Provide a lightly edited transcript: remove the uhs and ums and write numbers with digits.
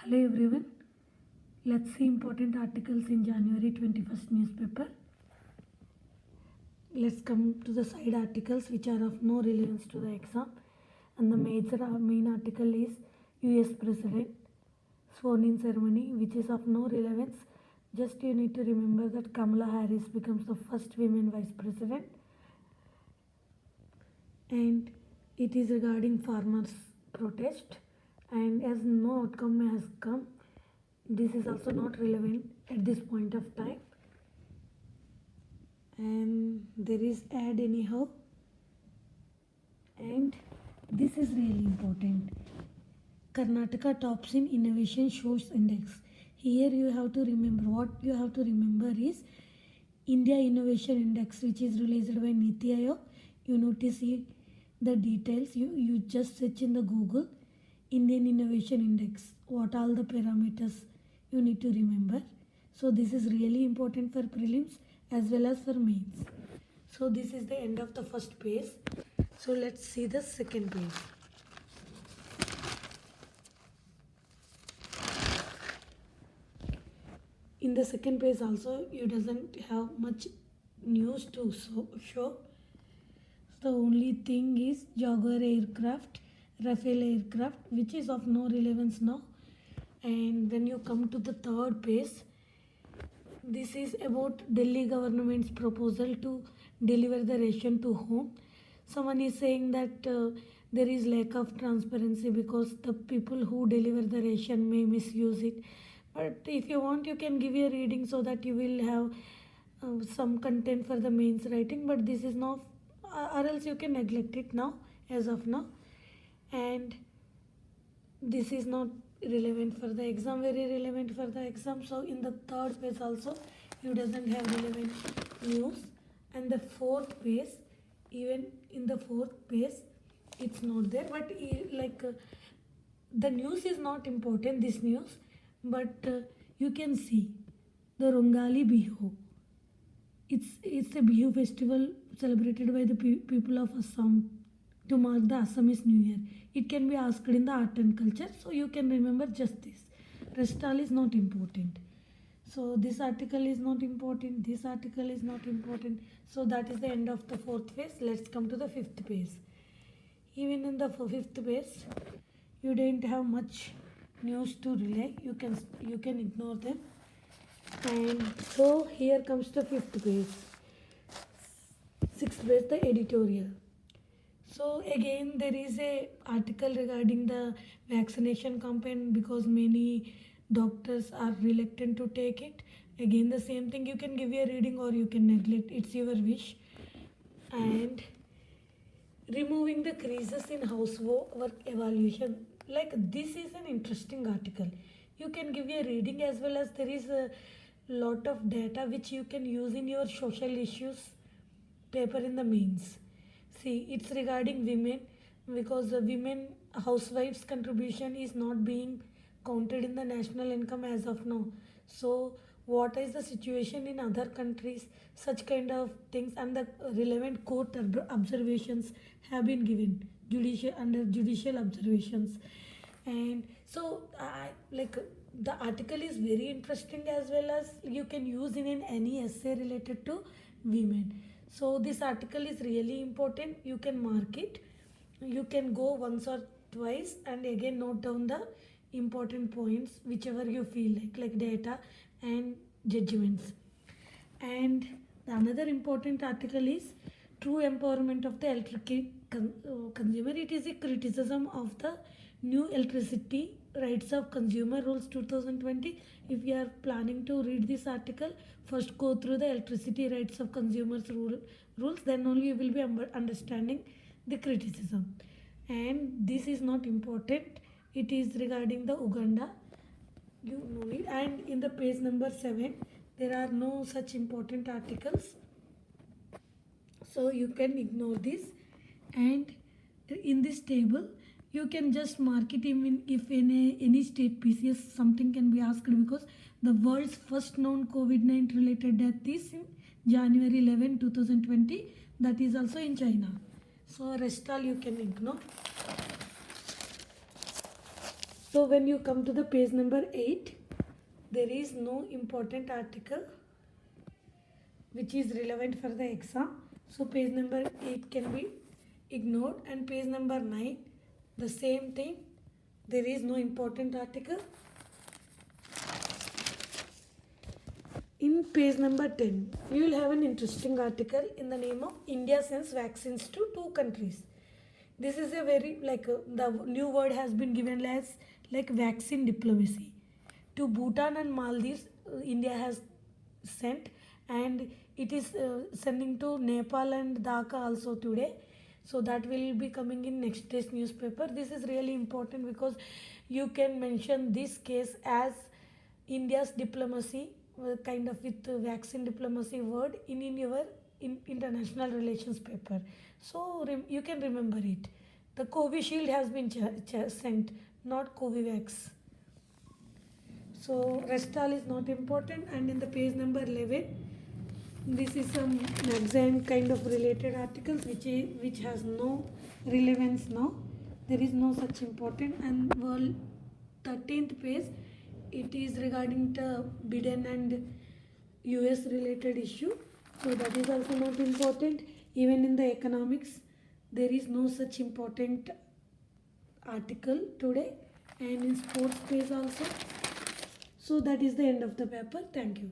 Hello everyone. Let's see important articles in January 21st newspaper. Let's come to the side articles which are of no relevance to the exam. And the main article is US President sworn in ceremony, which is of no relevance. Just you need to remember that Kamala Harris becomes the first women vice president. And it is regarding farmers protest, and as no outcome has come, this is also not relevant at this point of time. And there is ad anyhow, and this is really important. Karnataka tops in innovation shows index. Here you have to remember, what you have to remember is India Innovation Index, which is released by Niti Aayog. You need to see the details. You just search in the Google Indian Innovation Index, what all the parameters you need to remember. So this is really important for prelims as well as for mains. So this is the end of the first page. So let's see the second page. In the second page also, you doesn't have much news to show. The only thing is Jaguar aircraft, Rafale aircraft, which is of no relevance now. And when you come to the third page, this is about Delhi government's proposal to deliver the ration to home. Someone is saying that there is lack of transparency because the people who deliver the ration may misuse it. But if you want, you can give a reading so that you will have some content for the mains writing. But this is not, or else you can neglect it now, as of now. And this is not relevant for the exam, very relevant for the exam. So in the third page also, you doesn't have relevant news. And the fourth page, even in the fourth page, it's not there. But the news is not important, this news. But you can see the Rongali Bihu. It's a Bihu festival celebrated by the people of Assam to mark the Assamese New Year. It can be asked in the art and culture, so you can remember just this. Rest all is not important. So this article is not important, this article is not important. So that is the end of the fourth page. Let's come to the fifth page. Even in the fifth page, you didn't have much news to relay. You can ignore them. And so here comes the fifth page. Sixth page, the editorial. So again there is a article regarding the vaccination campaign because many doctors are reluctant to take it. Again the same thing, you can give a reading or you can neglect, it's your wish. And removing the creases in housework evaluation, like this is an interesting article. You can give a reading as well as there is a lot of data which you can use in your social issues paper in the mains. See, it's regarding women because the women housewives contribution is not being counted in the national income as of now. So what is the situation in other countries, such kind of things, and the relevant court observations have been given under judicial observations. And so the article is very interesting as well as you can use in any essay related to women. So this article is really important. You can mark it. You can go once or twice and again note down the important points whichever you feel like data and judgments. And the another important article is true empowerment of the electricity consumer. It is a criticism of the new electricity rights of consumer rules 2020. If you are planning to read this article, first go through the electricity rights of consumers rules, then only you will be understanding the criticism. And this is not important, it is regarding the Uganda, you know it. And in the page number 7 there are no such important articles, so you can ignore this. And in this table you can just mark it even if in any state PCS something can be asked, because the world's first known COVID-19 related death is in January 11, 2020. That is also in China. So rest all you can ignore. So when you come to the page number 8, there is no important article which is relevant for the exam. So page number 8 can be ignored, and page number 9, the same thing, there is no important article. In page number 10, you will have an interesting article in the name of India sends vaccines to 2 countries. This is a very the new word has been given as like vaccine diplomacy. To Bhutan and Maldives, India has sent, and it is sending to Nepal and Dhaka also today. So that will be coming in next day's newspaper. This is really important because you can mention this case as India's diplomacy, kind of with vaccine diplomacy word in your international relations paper. So you can remember it. The Covishield has been sent, not Covivax. So rest all is not important. And in the page number 11, this is some magazine kind of related articles which has no relevance now. There is no such important. And world 13th page, it is regarding the Biden and US related issue. So that is also not important. Even in the economics, there is no such important article today, and in sports page also. So that is the end of the paper. Thank you.